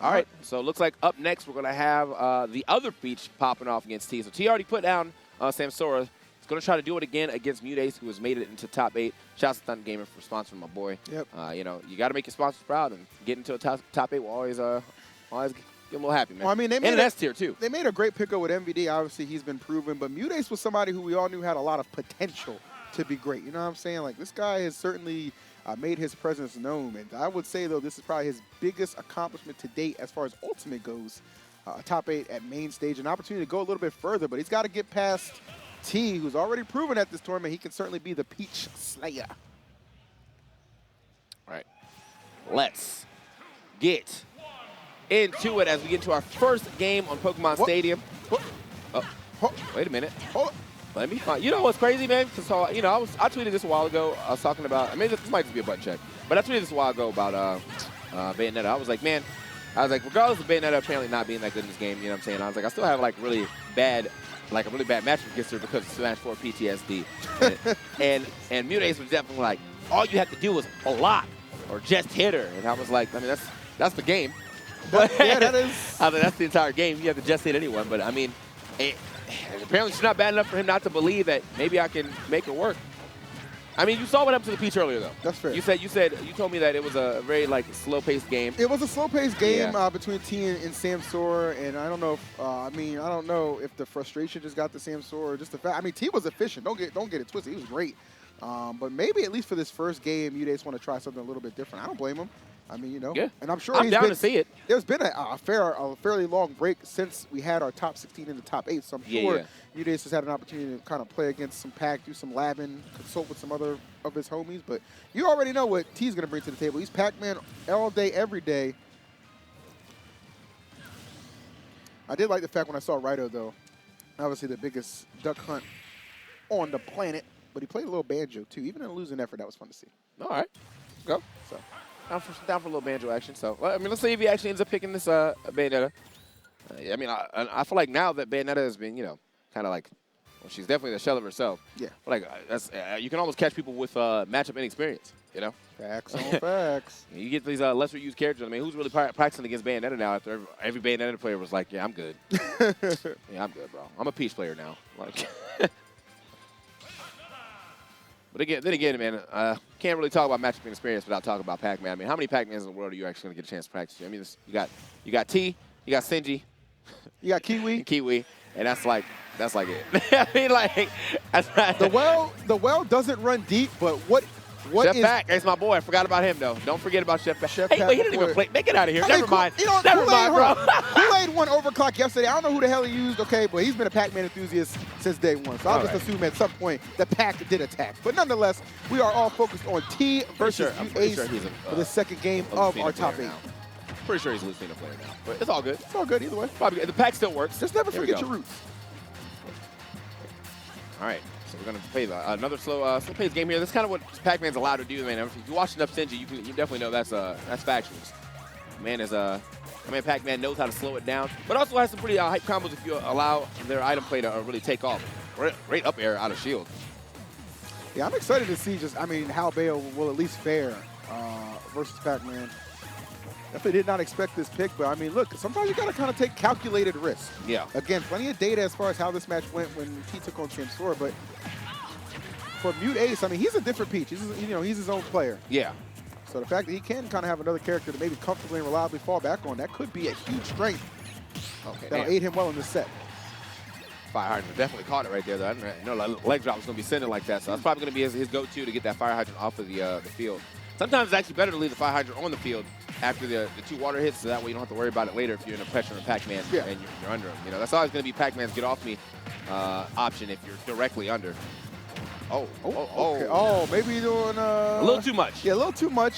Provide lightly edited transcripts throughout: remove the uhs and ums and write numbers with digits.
All right. So it looks like up next we're going to have the other Peach popping off against T. So T already put down Samsora. He's going to try to do it again against MuteAce, who has made it into top 8. Shouts to Thunder Gamer for sponsoring my boy. Yep. You know, you got to make your sponsors proud, and getting to a top 8 will always get them a little happy, man. Well, I mean, they made an S tier too. They made a great pickup with MVD. Obviously, he's been proven, but MuteAce was somebody who we all knew had a lot of potential to be great. You know what I'm saying? Like, this guy has certainly made his presence known, and I would say, though, this is probably his biggest accomplishment to date as far as Ultimate goes. Top 8 at Mainstage, an opportunity to go a little bit further, but he's got to get past T, who's already proven at this tournament he can certainly be the Peach Slayer. All right, let's get into it as we get into our first game on Pokemon Stadium. Wait a minute. Let me find. You know what's crazy, man? Because you know, I tweeted this a while ago. I was talking about. I mean, this might just be a button check, but I tweeted this a while ago about Bayonetta. I was like, man, regardless of Bayonetta apparently not being that good in this game, you know what I'm saying? I was like, I still have like a really bad matchup against her because of Smash 4 PTSD. and MuteAce was definitely like, all you have to do is block or just hit her, and I was like, I mean, that's the game. But yeah, that is. I mean, that's the entire game. You have to just hit anyone, but I mean. Apparently, she's not bad enough for him not to believe that maybe I can make it work. I mean, you saw what happened to the Peach earlier, though. That's fair. You told me that it was a very slow-paced game. It was a slow-paced game between T and Samsora, and I don't know if I don't know if the frustration just got to Samsora or just the fact. I mean, T was efficient. Don't get it twisted. He was great. But maybe at least for this first game, MuteAce want to try something a little bit different. I don't blame him. I mean, you know, and I'm sure I'm down to see it. There's been a fairly long break since we had our top 16 and the top 8, so I'm sure MuteAce has had an opportunity to kind of play against some Pac, do some labbing, consult with some other of his homies. But you already know what T's going to bring to the table. He's Pac-Man all day, every day. I did like the fact when I saw Raito, though, obviously the biggest duck hunt on the planet, but he played a little banjo, too. Even in a losing effort, that was fun to see. All right. Let's go. So. Down for a little banjo action. So, I mean, let's see if he actually ends up picking this Bayonetta. I mean, I feel like now that Bayonetta has been, you know, kind of like, well, she's definitely the shell of herself. Yeah. Like, you can almost catch people with matchup inexperience, you know? Facts on facts. You get these lesser used characters. I mean, who's really practicing against Bayonetta now after every Bayonetta player was like, yeah, I'm good. Yeah, I'm good, bro. I'm a Peach player now. Like. But then again, man, can't really talk about matchup experience without talking about Pac-Man. I mean, how many Pac-Mans in the world are you actually going to get a chance to practice? I mean, you got T, you got Senji, you got Kiwi, and that's like it. I mean, like that's right. The well doesn't run deep, but what Chef is Pac? That's my boy. I forgot about him though. Don't forget about Chef Pac. Chef Hey, Pac, wait, he didn't even play. Get out of here. Never mind. You know, Never mind, bro. Kool-Aid won overclock yesterday. I don't know who the hell he used, okay, but he's been a Pac-Man enthusiast since day one. So I'll just assume at some point the Pac did attack. But nonetheless, we are all focused on T versus MuteAce for the second game of our top 8. Pretty sure he's a Lucina player now. But it's all good. It's all good either way. Probably the Pac still works. Just never forget your roots. All right. So we're going to play another slow-paced game here. That's kind of what Pac-Man's allowed to do, man. If you watch enough Senji, you definitely know that's factuals. Pac-Man knows how to slow it down, but also has some pretty hype combos if you allow their item play to really take off. Great up air out of shield. Yeah, I'm excited to see how Bayo will at least fare versus Pac-Man. Definitely did not expect this pick, but I mean, look, sometimes you got to kind of take calculated risks. Yeah. Again, plenty of data as far as how this match went when T took on Samsora, but for MuteAce, I mean, he's a different Peach. He's his own player. Yeah. So the fact that he can kind of have another character to maybe comfortably and reliably fall back on, that could be a huge strength. Okay. That'll aid him well in this set. Fire hydrant definitely caught it right there, though. I didn't know leg drop was going to be sending like that, so that's probably going to be his go-to to get that fire hydrant off of the field. Sometimes it's actually better to leave the fire hydrant on the field after the 2 water hits, so that way you don't have to worry about it later if you're in a pressure on Pac-Man and you're under him. You know, that's always going to be Pac-Man's get off me option if you're directly under. Okay. Oh, maybe you're doing a little too much. Yeah, a little too much.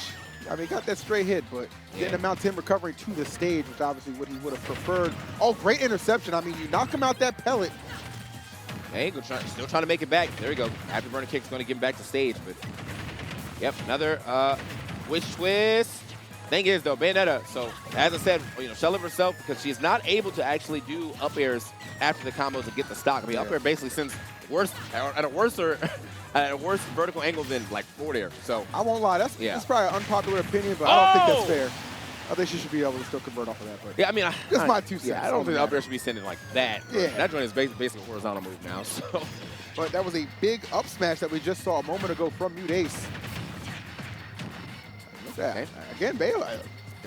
I mean, got that straight hit, but didn't amount to him recovering to the stage, which obviously what he would have preferred. Oh, great interception. I mean, you knock him out that pellet. Hey, still trying to make it back. There we go. Afterburner kick's going to get him back to stage, but yep, another twist. Thing is, though, Bayonetta, so as I said, shell of herself because she's not able to actually do up airs after the combos to get the stock. I mean, up air basically sends at a worse vertical angle than like forward air. So I won't lie, that's probably an unpopular opinion, but I don't think that's fair. I think she should be able to still convert off of that. But Yeah, I mean, just my 2 cents. Yeah, I don't think the up air should be sending like that. Yeah. That joint is basically a horizontal move now. So. But that was a big up smash that we just saw a moment ago from MuteAce. Look at that. Okay. Again, Bayo,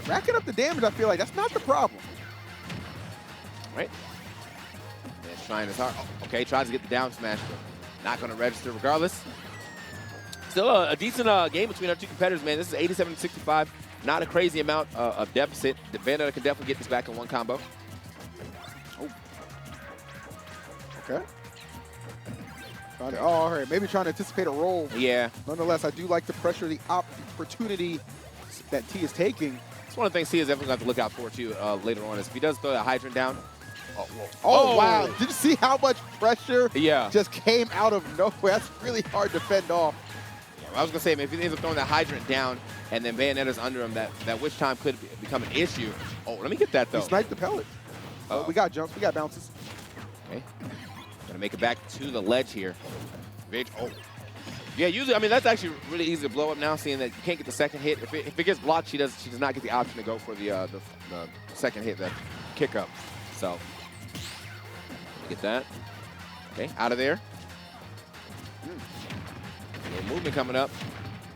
racking up the damage, I feel like that's not the problem. Right. And trying his hard. Oh, okay, tries to get the down smash, but not going to register regardless. Still a decent game between our two competitors, man. This is 87-65. Not a crazy amount of deficit. The Bayonetta can definitely get this back in one combo. Oh. Okay. All right, maybe trying to anticipate a roll. Yeah. Nonetheless, I do like the pressure, the opportunity that T is taking. It's one of the things T is definitely going to have to look out for, too, later on. Is if he does throw that hydrant down. Oh, wow. Did you see how much pressure Yeah. just came out of nowhere? That's really hard to fend off. I was going to say, man, if he ends up throwing that hydrant down and then Bayonetta's under him, that which time could become an issue. Oh, let me get that, though. He sniped the pellet. We got jumps. We got bounces. Okay. Going to make it back to the ledge here. Oh. Yeah, usually, I mean, that's actually really easy to blow up now, seeing that you can't get the second hit. If it gets blocked, she does not get the option to go for the second hit, that kick up. So, get that. Okay, out of there. A little movement coming up.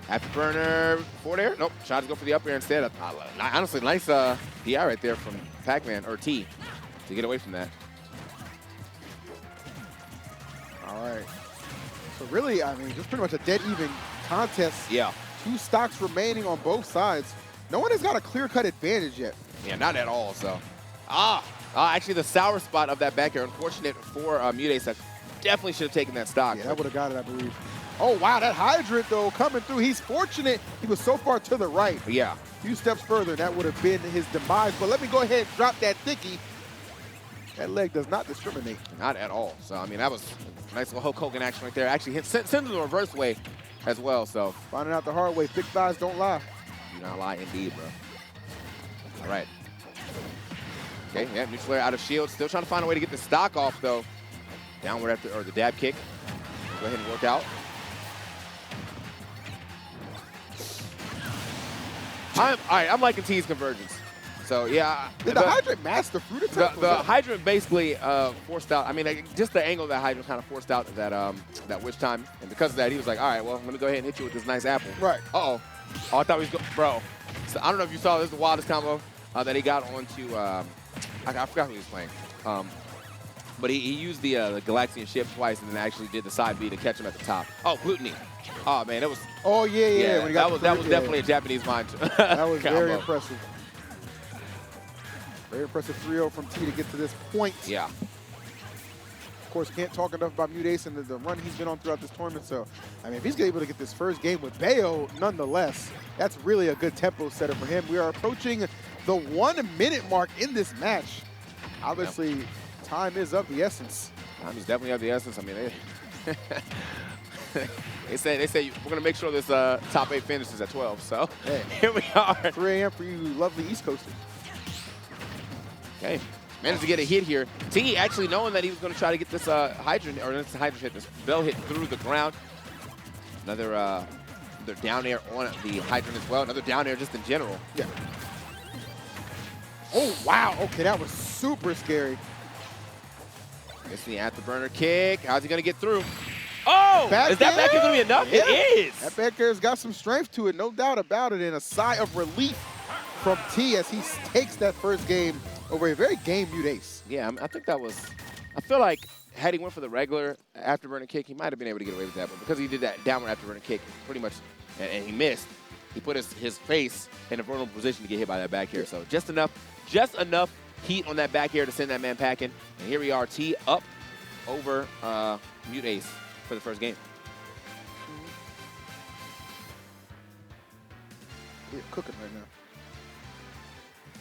Afterburner, forward air. Nope, tried to go for the up air instead. Honestly, nice PI right there from Pac-Man, or T, to get away from that. All right. So really, I mean, just pretty much a dead even contest. Yeah. 2 stocks remaining on both sides. No one has got a clear-cut advantage yet. Yeah, not at all, so. Actually, the sour spot of that back air, unfortunate for MuteAce, that definitely should have taken that stock. Yeah, that would have got it, I believe. Oh, wow, that hydrant, though, coming through. He's fortunate he was so far to the right. Yeah. A few steps further, that would have been his demise. But let me go ahead and drop that thicky. That leg does not discriminate. Not at all. So, I mean, that was a nice little Hulk Hogan action right there. Actually, sent him the reverse way as well, so. Finding out the hard way. Thick thighs don't lie. Do not lie indeed, bro. All right. Okay, yeah, neutral air out of shield. Still trying to find a way to get the stock off, though. Downward after, or the dab kick. Go ahead and work out. I'm liking T's convergence. So, yeah. Did the hydrant mask the fruit attack? The hydrant basically forced out, I mean, just the angle of that hydrant kind of forced out that witch time. And because of that, he was like, all right, well, let me go ahead and hit you with this nice apple. Right. Uh-oh. Oh, I thought he was going, bro. So, I don't know if you saw this, is the wildest combo that he got onto, I forgot who he was playing. But he used the Galaxian ship twice and then actually did the side B to catch him at the top. Oh, Gluttony. Oh, man, it was. Oh, yeah. When he got that was definitely a Japanese mind. That was very impressive. Very impressive 3-0 from T to get to this point. Yeah. Of course, can't talk enough about MuteAce and the run he's been on throughout this tournament. So, I mean, if he's able to get this first game with Bayo, nonetheless, that's really a good tempo setter for him. We are approaching the 1 minute mark in this match. Obviously, time is of the essence. Time is definitely of the essence. I mean, they say we're gonna make sure this top 8 finishes at 12. So hey, here we are. 3 a.m. for you lovely East Coasters. Okay, managed to get a hit here. T actually knowing that he was going to try to get this hydrant, or this hydrant hit, this bell hit through the ground. Another down air on the hydrant as well. Another down air just in general. Yeah. Oh, wow. Okay, that was super scary. Gets the afterburner kick. How's he going to get through? Oh! Is that back air going to be enough? Yeah. It is! That back air's got some strength to it, no doubt about it, and a sigh of relief from T as he takes that first game over a very game MuteAce. Yeah, I think that was, I feel like had he went for the regular afterburner kick, he might have been able to get away with that. But because he did that downward afterburner kick, pretty much, and he missed, he put his face in a vulnerable position to get hit by that back air. So just enough heat on that back air to send that man packing. And here we are, T up over MuteAce for the first game. We're cooking right now.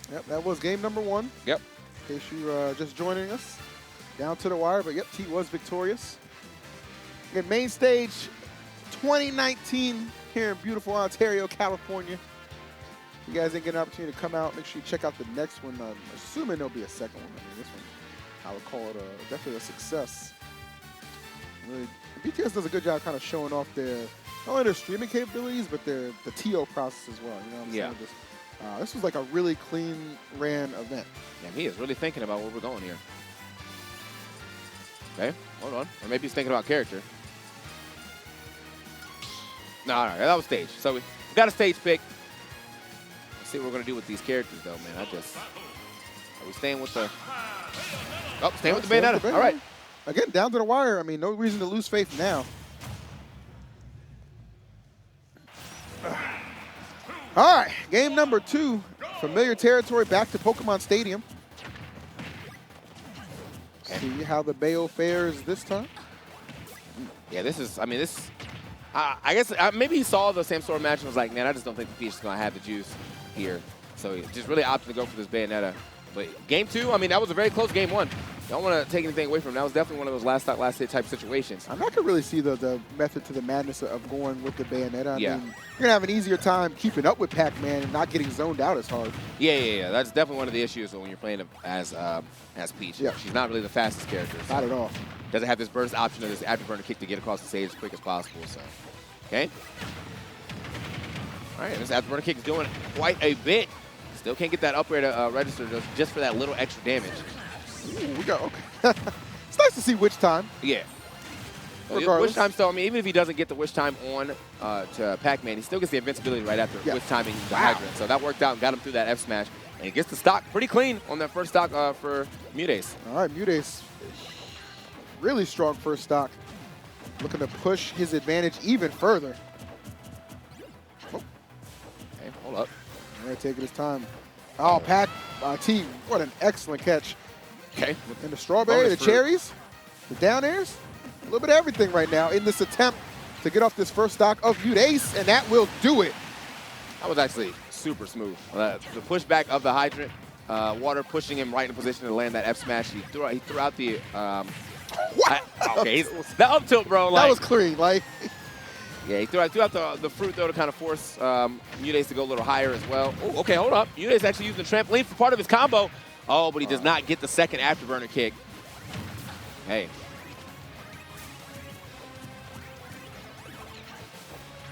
Yep, that was game number 1. Yep. In case you just joining us, down to the wire, but yep, T was victorious. Again, Mainstage 2019 here in beautiful Ontario, California. If you guys didn't get an opportunity to come out, make sure you check out the next one. I'm assuming there'll be a second one. I mean, this one, I would call it definitely a success. Really, BTS does a good job kind of showing off their, not only their streaming capabilities, but the TO process as well. You know what I'm saying? Just This was like a really clean ran event. Yeah, he is really thinking about where we're going here. Okay, hold on. Or maybe he's thinking about character. No, all right, that was stage. So we got a stage pick. Let's see what we're going to do with these characters, though, man. Are we staying with the... Oh, staying with the Bayonetta. All right. Again, down to the wire. I mean, no reason to lose faith now. All right, game number 2. Familiar territory, back to Pokemon Stadium. See how the Bayo fares this time. Yeah, this is, I mean, this, I guess maybe he saw the same sort of match and was like, man, I just don't think the Peach is going to have the juice here. So he just really opted to go for this Bayonetta. But game 2, I mean, that was a very close game 1. Don't want to take anything away from him. That was definitely one of those last stock, last hit type situations. I mean, I could really see the method to the madness of going with the Bayonetta. I mean, you're going to have an easier time keeping up with Pac-Man and not getting zoned out as hard. Yeah. That's definitely one of the issues when you're playing as Peach. Yeah. She's not really the fastest character. So not at all. Doesn't have this burst option of this afterburner kick to get across the stage as quick as possible. So, okay. All right, this afterburner kick is doing quite a bit. Still can't get that up air to register just for that little extra damage. Ooh, we got, okay. It's nice to see Witch Time. Yeah. Regardless. Wish Time still, I mean, even if he doesn't get the Wish Time on to Pac-Man, he still gets the invincibility right after Wish Timing the Hydrant. So that worked out and got him through that F smash. And he gets the stock pretty clean on that first stock for MuteAce. All right, MuteAce, really strong first stock. Looking to push his advantage even further. Oh. Okay, hold up. All right, taking his time. Oh, Pac, team, what an excellent catch. Okay. And the strawberry, the cherries, the down airs, a little bit of everything right now in this attempt to get off this first stock of MuteAce, and that will do it. That was actually super smooth. The pushback of the Hydrant, water pushing him right in position to land that F smash. He threw out the... okay, the up tilt, bro. That was clean. Like, yeah, he threw out the fruit, though, to kind of force MuteAce to go a little higher as well. Oh, okay, hold up. MuteAce actually using the trampoline for part of his combo. Oh, but he does not get the second afterburner kick. Hey.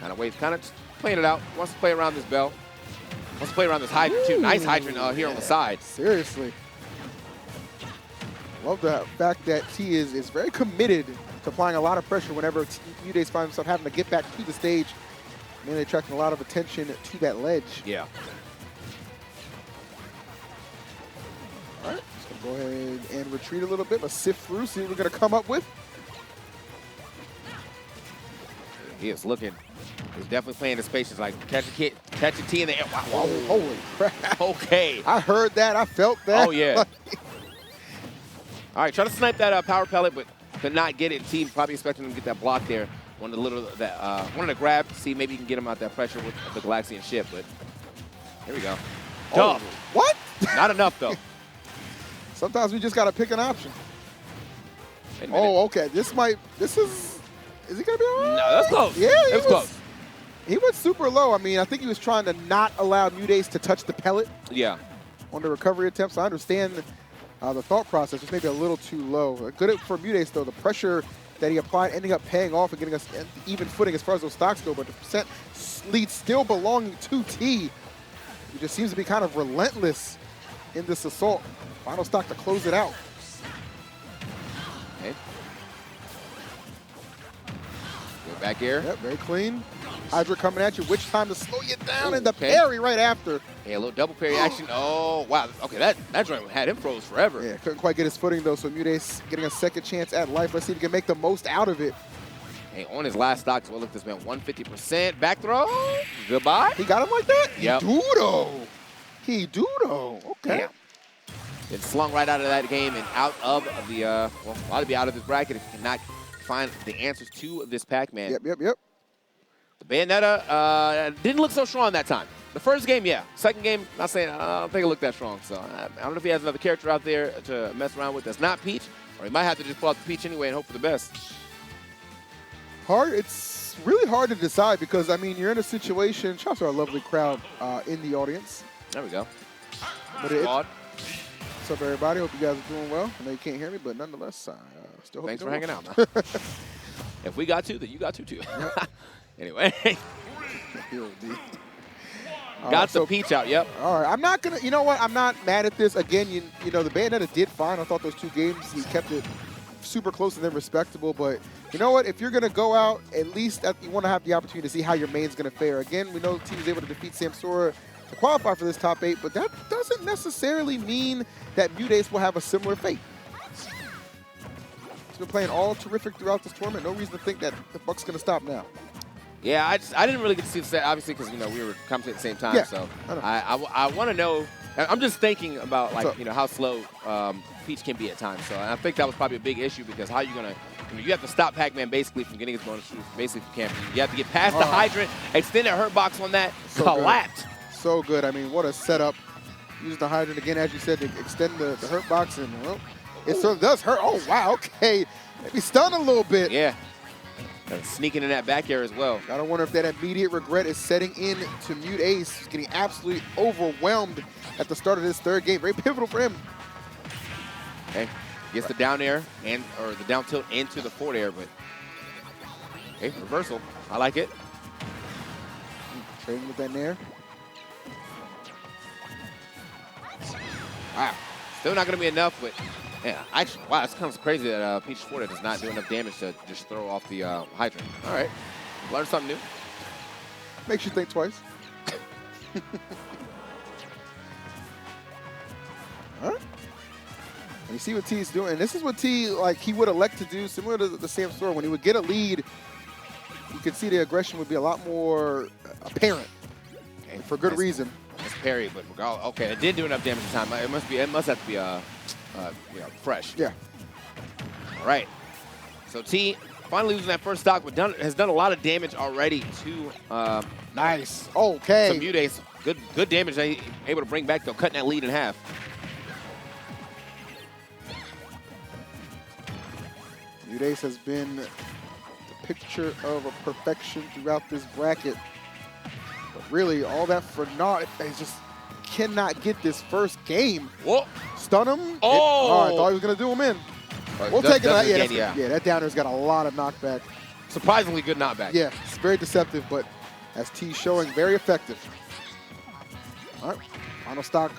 Kind of playing it out. Wants to play around this bell. Wants to play around this Hydrant, too. Nice Hydrant here on the side. Seriously. Love the fact that T is very committed to applying a lot of pressure whenever MuteAce finds himself having to get back to the stage. Mainly attracting a lot of attention to that ledge. Yeah. All right, just gonna go ahead and retreat a little bit. Let's sift through, see what we're gonna come up with. He is looking. He's definitely playing the spaces like catch a T in the air. Wow. Oh, holy crap. Okay. I heard that. I felt that. Oh, yeah. All right, try to snipe that power pellet, but could not get it. T probably expecting him to get that block there. Wanted to grab, see maybe you can get him out that pressure with the Galaxian ship, but here we go. Oh, what? Not enough, though. Sometimes we just got to pick an option. Oh, okay. Is he going to be all right? No, that's close. Yeah, it was close. He went super low. I mean, I think he was trying to not allow MuteAce to touch the pellet. Yeah. On the recovery attempt, so I understand the thought process. Just maybe a little too low. Good for MuteAce, though. The pressure that he applied ending up paying off and getting us even footing as far as those stocks go, but the percent lead still belonging to T. He just seems to be kind of relentless in this assault. Final stock to close it out. Okay. Good back air. Yep, very clean. Hydra coming at you. Witch Time to slow you down, and the parry right after. Yeah, a little double parry action. Oh, wow. Okay, that joint had him froze forever. Yeah, couldn't quite get his footing, though, so MuteAce getting a second chance at life. Let's see if he can make the most out of it. Hey, on his last stock, well, look, this man, 150%. Back throw. Goodbye. He got him like that? Yep. He do though. Okay. Damn. It slung right out of that game and out of the, well, ought to be out of this bracket if he cannot find the answers to this Pac-Man. Yep. The Bayonetta didn't look so strong that time. The first game, yeah. Second game, not saying, I don't think it looked that strong. So I don't know if he has another character out there to mess around with that's not Peach, or he might have to just pull out the Peach anyway and hope for the best. It's really hard to decide because, I mean, you're in a situation, shout out to our lovely crowd in the audience. There we go. But what's up, everybody? Hope you guys are doing well. I know you can't hear me, but nonetheless, I still hope thanks for you're hanging out, man. If we got two, then you got two, too. Anyway. Got the peach out, yep. All right, I'm not going to, you know what? I'm not mad at this. Again, you know, the Bayonetta did fine. I thought those 2 games, he kept it super close and then respectable. But you know what? If you're going to go out, at least you want to have the opportunity to see how your main's going to fare. Again, we know the team was able to defeat Samsora to qualify for this top 8, but that doesn't necessarily mean that MuteAce will have a similar fate. He's been playing all terrific throughout this tournament. No reason to think that the buck's going to stop now. Yeah, I didn't really get to see the set, obviously, because, you know, we were commentating at the same time. Yeah, so I want to know. I'm just thinking about, like, you know, how slow Peach can be at times. So I think that was probably a big issue, because how are you going to, you have to stop Pac-Man basically from getting his bonus shoes, basically if you can't. You have to get past the hydrant, extend that hurt box on that, collapse. So good. I mean, what a setup. Use the hydrant again, as you said, to extend the hurt box, and well, it sort of does hurt. Oh, wow, okay. Maybe stun a little bit. Yeah. Sneaking in that back air as well. Gotta wonder if that immediate regret is setting in to MuteAce. He's getting absolutely overwhelmed at the start of this 3rd game. Very pivotal for him. Okay, gets the down air or the down tilt into the forward air, but okay, reversal. I like it. Trading with that nair. Wow, still not gonna be enough, but yeah, wow, it's kind of crazy that Peach Forward does not do enough damage to just throw off the hydrant. All right, learn something new. Makes you think twice. All right. And you see what T is doing. And this is what T, like, he would elect to do, similar to the Samsora. When he would get a lead, you could see the aggression would be a lot more apparent, and for good reason. It's parry, but regardless, okay, it did do enough damage this time. It must have to be you know, fresh. Yeah. All right. So T finally losing that first stock, but has done a lot of damage already to nice. Okay. some MuteAce. Good damage they able to bring back, though, cutting that lead in half. MuteAce has been the picture of a perfection throughout this bracket. But really, all that for naught. They just cannot get this first game. Whoa. Stun him. Oh. I thought he was going to do him in. We'll take it. Yeah, that downer's got a lot of knockback. Surprisingly good knockback. Yeah, it's very deceptive, but as T's showing, very effective. All right, final stock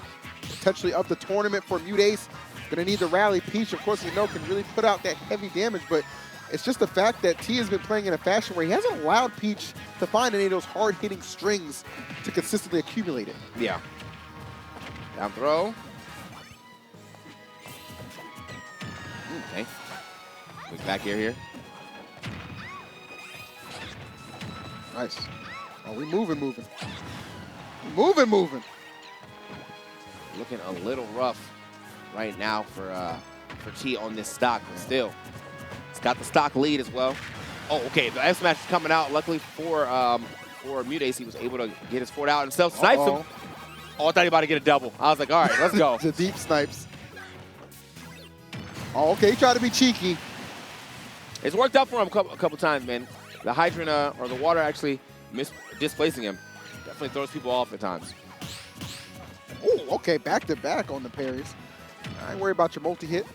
potentially of the tournament for MuteAce. Going to need the rally. Peach, of course, we know can really put out that heavy damage, but it's just the fact that T has been playing in a fashion where he hasn't allowed Peach to find any of those hard-hitting strings to consistently accumulate it. Yeah. Down throw. Okay. Quick back air here. Nice. Oh, we moving. Moving. Looking a little rough right now for T on this stock, but still, it's got the stock lead as well. Oh, okay, the F smash is coming out. Luckily for MuteAce, he was able to get his forward out and self-snipes him. Oh, I thought he was about to get a double. I was like, all right, let's go. The deep snipes. Oh, okay, he tried to be cheeky. It's worked out for him a couple times, man. The hydrant or the water actually displacing him definitely throws people off at times. Oh, okay, back-to-back on the parries. I ain't worried about your multi-hit.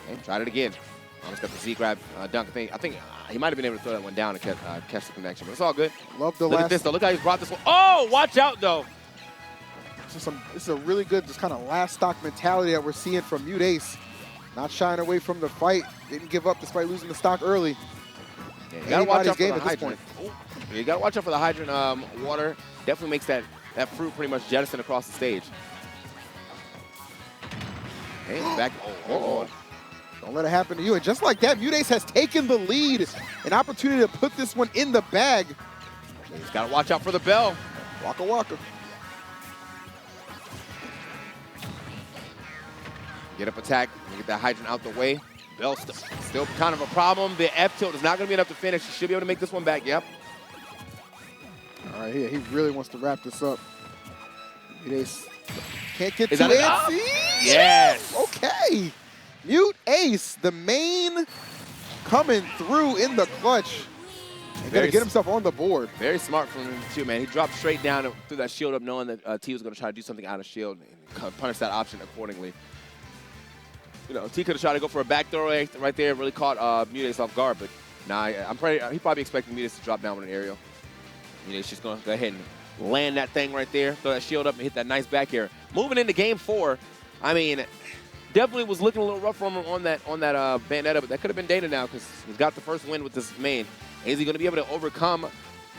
Okay, tried it again. Almost got the Z-grab dunk. I think he might have been able to throw that one down and catch the connection, but it's all good. Love the Look at this, though. Look how he's brought this one. Oh, watch out, though. This is a really good, just kind of last stock mentality that we're seeing from MuteAce. Not shying away from the fight. Didn't give up despite losing the stock early. Yeah, you gotta watch out for the hydrant. You gotta watch out for the hydrant water. Definitely makes that fruit pretty much jettison across the stage. Okay, back. Oh. Don't let it happen to you. And just like that, MuteAce has taken the lead. An opportunity to put this one in the bag. He's got to watch out for the bell. Waka. Get up attack. Get that hydrant out the way. Bell still kind of a problem. The F tilt is not going to be enough to finish. He should be able to make this one back. Yep. All right, he really wants to wrap this up. MuteAce can't get is too that antsy. Yes. Okay. MuteAce, the main, coming through in the clutch. He's going to get himself on the board. Very smart from him, too, man. He dropped straight down and threw that shield up knowing that T was going to try to do something out of shield and punish that option accordingly. You know, T could have tried to go for a back throw right there, really caught MuteAce off guard, but nah, he probably expecting MuteAce to drop down with an aerial. Muteace just going to go ahead and land that thing right there, throw that shield up and hit that nice back air. Moving into game 4, I mean, definitely was looking a little rough for him on that Bayonetta, but that could have been Dana now because he's got the first win with this main. Is he going to be able to overcome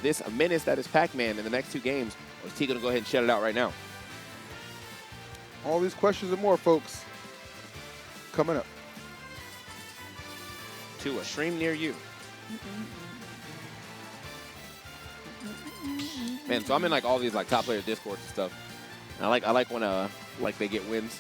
this menace that is Pac-Man in the next 2 games, or is he going to go ahead and shut it out right now? All these questions and more, folks, coming up. To a stream near you. Man, so I'm in like all these like top player discords and stuff. And I like when like they get wins,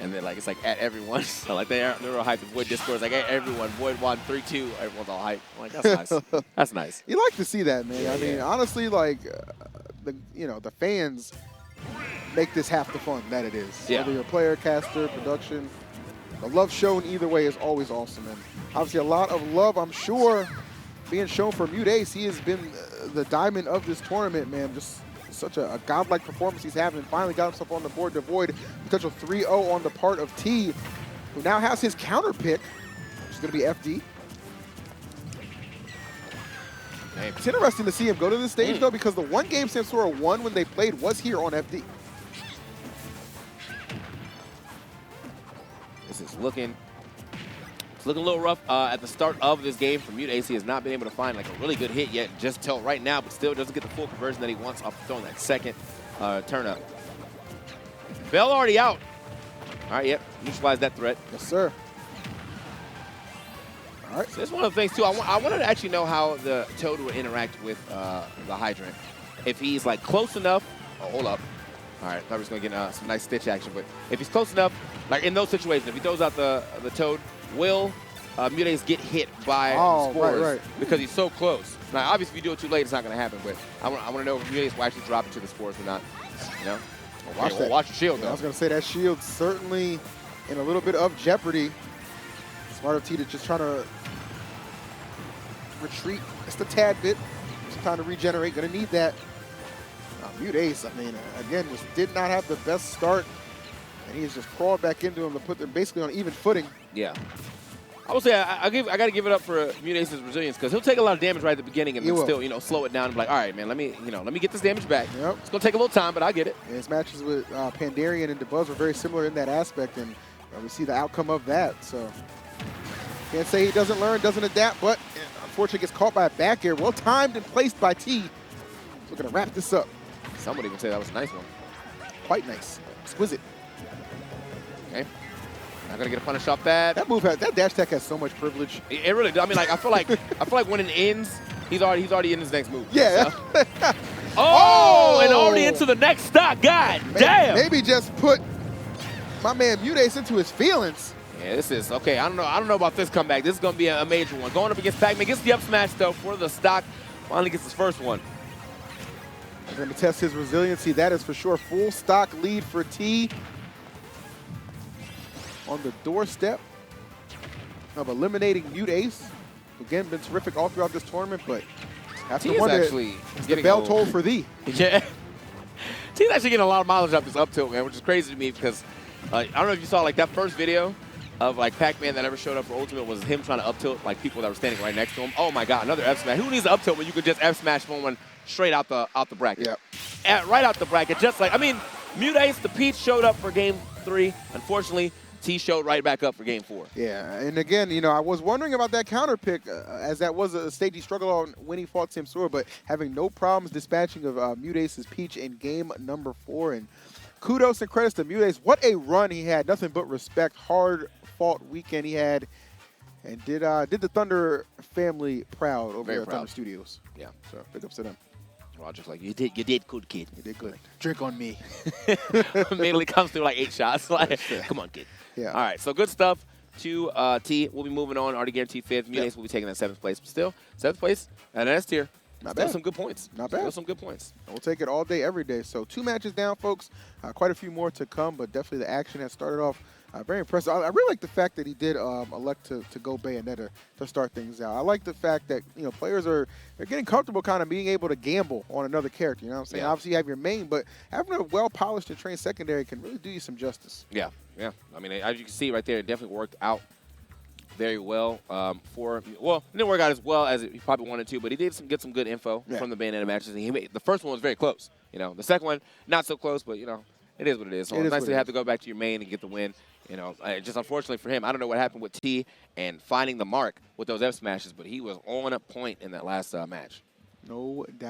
and then like it's like at everyone. So like they're real hyped. Void discords like at everyone. Void won 3-2. Everyone's all hyped. I'm like that's nice. That's nice. You like to see that, man. Yeah, I mean, honestly, like the fans make this half the fun that it is. Yeah. Whether you're a player, caster, production, the love shown either way is always awesome. And obviously a lot of love, I'm sure, being shown for MuteAce. He has been the diamond of this tournament, man. Just such a godlike performance he's having. Finally got himself on the board to avoid potential 3-0 on the part of T, who now has his counter pick, which is going to be FD. It's interesting to see him go to this stage, though, because the one game Samsora won when they played was here on FD. This is looking a little rough at the start of this game for MuteAce. He has not been able to find like a really good hit yet, just till right now, but still doesn't get the full conversion that he wants off throwing that second turn up. Bell already out. All right, yep, neutralize that threat. Yes, sir. All right. So that's one of the things too. I wanted to actually know how the Toad would interact with the Hydrant. If he's like close enough. Oh, hold up. All right, I thought we was gonna get some nice stitch action, but if he's close enough, like in those situations, if he throws out the Toad, will MuteAce get hit by the spores because he's so close? Now, obviously, if you do it too late, it's not going to happen. But I want to know if MuteAce will actually drop it to the spores or not. You know, watch your shield. Yeah, though. I was going to say that shield certainly in a little bit of jeopardy. Smart of T to just trying to retreat just a tad bit. Some time to regenerate. Going to need that. MuteAce, I mean, again, did not have the best start. And he's just crawled back into him to put them basically on even footing. Yeah. I would say I got to give it up for MuteAce's resilience because he'll take a lot of damage right at the beginning and then still, slow it down and be like, all right, man, let me get this damage back. Yep. It's going to take a little time, but I get it. And his matches with Pandarian and DeBuzz were very similar in that aspect, and we see the outcome of that. So can't say he doesn't learn, doesn't adapt, but unfortunately gets caught by a back air. Well timed and placed by T. So we're going to wrap this up. Somebody would say that was a nice one. Quite nice. Exquisite. Okay. Not gonna get a punish off that. That move, that dash tech has so much privilege. It really does. I mean, like I feel like when it ends, he's already in his next move. Yeah. So. Oh, and already into the next stock. God damn. Maybe just put my man MuteAce into his feelings. Yeah, this is okay. I don't know about this comeback. This is gonna be a major one. Going up against Pac-Man, gets the up smash though for the stock. Finally gets his first one. We're going to test his resiliency. That is for sure. Full stock lead for T. On the doorstep of eliminating MuteAce. Again, been terrific all throughout this tournament, but have to wonder, is the bell toll for thee? Yeah. T's actually getting a lot of mileage off this up tilt, man, which is crazy to me because I don't know if you saw like that first video of like Pac-Man that ever showed up for Ultimate was him trying to up tilt like people that were standing right next to him. Oh my God, another F smash. Who needs an up tilt when you could just F smash someone straight out the bracket? Yep. Right out the bracket, just like, I mean, MuteAce, the Peach showed up for game 3. Unfortunately, T showed right back up for game 4. Yeah, and again, I was wondering about that counter pick as that was a stage he struggled on when he fought Samsora, but having no problems dispatching of MuteAce's Peach in game number 4. And kudos and credits to MuteAce. What a run he had. Nothing but respect. Hard fought weekend he had, and did the Thunder family proud over at Thunder Studios. Yeah. So big ups to them. Roger's like, you did good, kid. You did good. Drink on me. Immediately comes through like 8 shots. Like, come on, kid. Yeah. All right, so good stuff to T. We'll be moving on. Already guaranteed 5th. MuteAce will be taking that 7th place. But still, 7th place at an S tier. Not Still bad. some good points. Not bad. Still some good points. We'll take it all day, every day. So 2 matches down, folks. Quite a few more to come, but definitely the action has started off very impressive. I really like the fact that he did elect to go Bayonetta to start things out. I like the fact that players they're getting comfortable kind of being able to gamble on another character. You know what I'm saying? Yeah. Obviously, you have your main, but having a well-polished and trained secondary can really do you some justice. Yeah, yeah. I mean, as you can see right there, it definitely worked out very well well, it didn't work out as well as he probably wanted to, but he did get some good info from the Bayonetta matches. And the first one was very close. You know, the second one, not so close, but, you know, it is what it is. So it's nice to have to go back to your main and get the win. You know, just unfortunately for him, I don't know what happened with T and finding the mark with those F smashes, but he was on a point in that last match. No doubt.